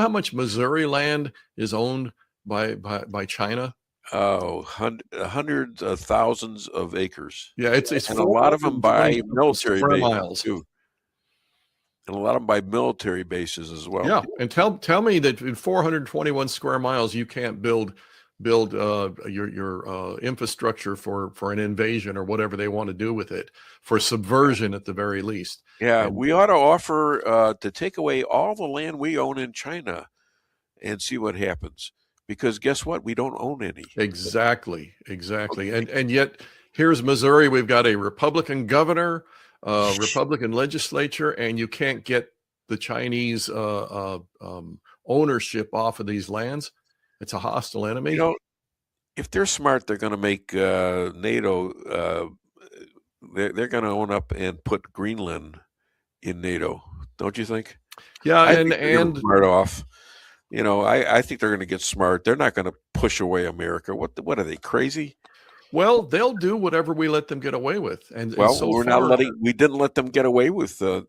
how much Missouri land is owned by China? Oh, hundreds of thousands of acres. Yeah, it's And a lot of them 420 by military square bases miles. too. And a lot of them by military bases as well. Yeah, and tell me that in 421 square miles you can't build your infrastructure for an invasion or whatever they want to do with it, for subversion at the very least. Yeah, And we ought to offer to take away all the land we own in China and see what happens. Because guess what? We don't own any. exactly. And yet here's Missouri. We've got a Republican governor, Republican legislature, and you can't get the Chinese ownership off of these lands. It's a hostile enemy. You know, if they're smart, they're going to make NATO. They're going to own up and put Greenland in NATO, don't you think? Yeah, I and think they're gonna smart off. You know, I think they're going to get smart. They're not going to push away America. What are they, crazy? well, they'll do whatever we let them get away with. And Well, so we're far, not letting. We didn't let them get away with the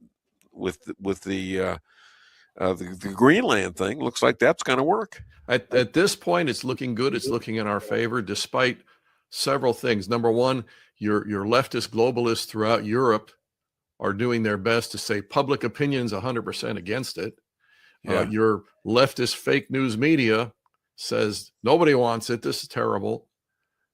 Greenland thing. Looks like that's going to work. at this point, it's looking good. It's looking in our favor, despite several things. Number one, your leftist globalists throughout Europe are doing their best to say public opinion's 100% against it. Yeah. Your leftist fake news media says nobody wants it. This is terrible.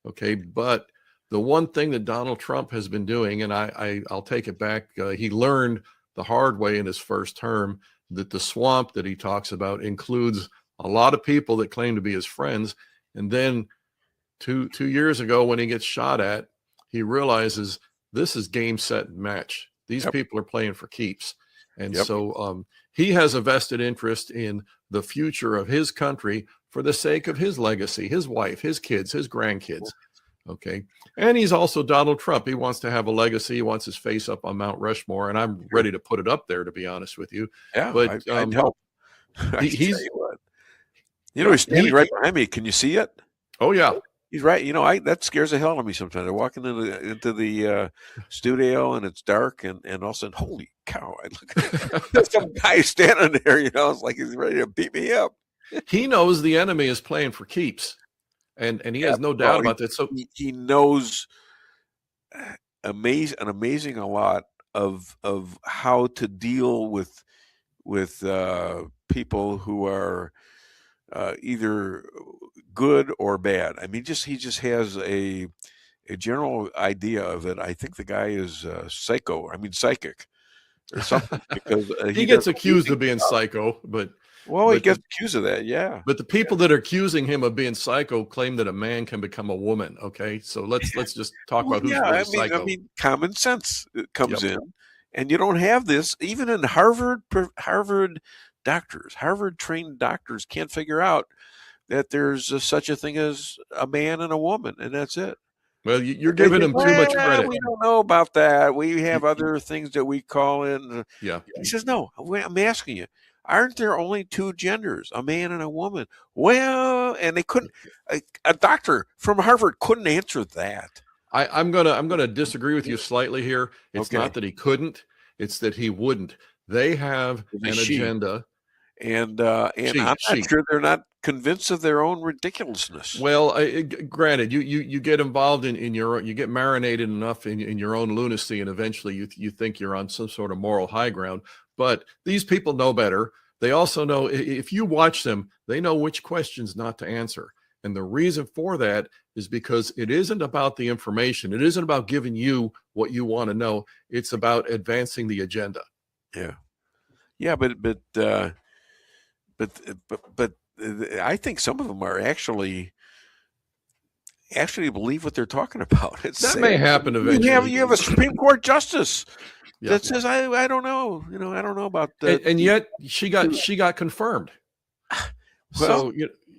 Okay, but the one thing that Donald Trump has been doing, and I'll take it back, he learned the hard way in his first term that the swamp that he talks about includes a lot of people that claim to be his friends. And then two years ago, when he gets shot at, he realizes this is game, set, and match. These people are playing for keeps. And so he has a vested interest in the future of his country for the sake of his legacy, his wife, his kids, his grandkids. Okay. And he's also Donald Trump. He wants to have a legacy. He wants his face up on Mount Rushmore. And I'm ready to put it up there, to be honest with you. Yeah, but I'd help. He's standing right behind me. Can you see it? Oh, yeah. He's right. You know, that scares the hell out of me sometimes. I walk into the studio and it's dark, and all of a sudden, holy cow! I look at some guy standing there. You know, it's like he's ready to beat me up. He knows the enemy is playing for keeps, and he has no doubt about that. So he knows amazing a lot of how to deal with people who are either good or bad. I mean, he just has a general idea of it. I think the guy is psychic or something, because he gets accused of being psycho, but he gets accused of that. Yeah. But the people that are accusing him of being psycho claim that a man can become a woman. Okay, so let's just talk about who's really psycho. I mean, common sense comes in, and you don't have this even in Harvard doctors. Harvard-trained doctors can't figure out that there's such a thing as a man and a woman, and that's it. Well, you're giving him too much credit. We don't know about that. We have other things that we call in. Yeah. He says, no, I'm asking you, aren't there only two genders, a man and a woman? Well, and they couldn't, a doctor from Harvard couldn't answer that. I'm gonna disagree with you slightly here. It's not that he couldn't, it's that he wouldn't. They have an agenda. And I'm not sure they're not convinced of their own ridiculousness. Well, granted, you get involved in you get marinated enough in your own lunacy, and eventually you think you're on some sort of moral high ground. But these people know better. They also know, if you watch them, they know which questions not to answer. And the reason for that is because it isn't about the information. It isn't about giving you what you want to know. It's about advancing the agenda. Yeah, but I think some of them are actually believe what they're talking about. That may happen eventually. You have a Supreme Court justice that says, I don't know, I don't know about that. And yet she got confirmed. Well,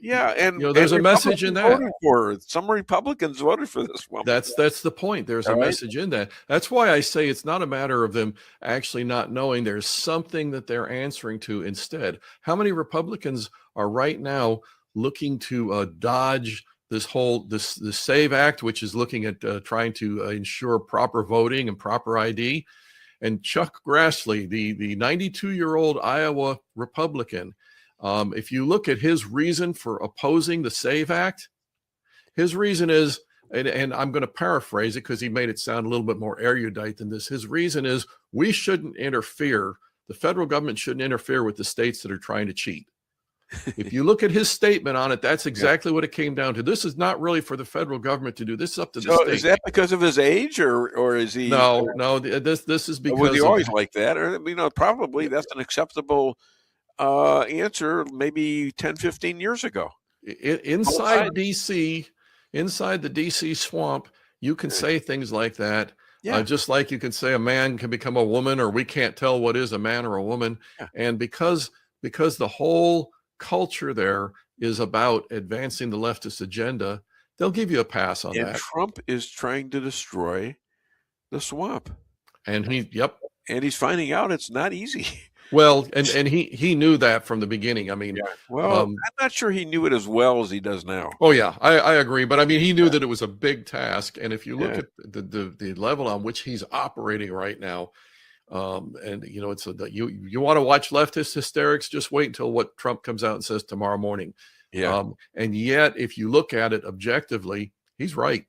and there's a message in that. Some Republicans voted for this woman. That's the point. There's a message in that. That's why I say it's not a matter of them actually not knowing. There's something that they're answering to instead. How many Republicans are right now looking to dodge this SAVE Act, which is looking at trying to ensure proper voting and proper ID? And Chuck Grassley, the 92-year-old Iowa Republican, If you look at his reason for opposing the SAVE Act, his reason is, and I'm going to paraphrase it because he made it sound a little bit more erudite than this. His reason is we shouldn't interfere. The federal government shouldn't interfere with the states that are trying to cheat. If you look at his statement on it, that's exactly what it came down to. This is not really for the federal government to do. This is up to the state. Is that because of his age, or is he? No. This is because was he always like that? Or probably that's an acceptable answer. Maybe 10, 15 years ago. Inside DC, inside the DC swamp, you can say things like that. Yeah. Just like you can say a man can become a woman, or we can't tell what is a man or a woman. Yeah. And because the whole culture there is about advancing the leftist agenda, they'll give you a pass on that. Trump is trying to destroy the swamp. And he's finding out it's not easy. Well, and he knew that from the beginning. I mean, well, I'm not sure he knew it as well as he does now. Oh yeah, I agree. But I mean, he knew that it was a big task. And if you look at the level on which he's operating right now, and it's you want to watch leftist hysterics, just wait until what Trump comes out and says tomorrow morning. Yeah. And yet, if you look at it objectively, he's right.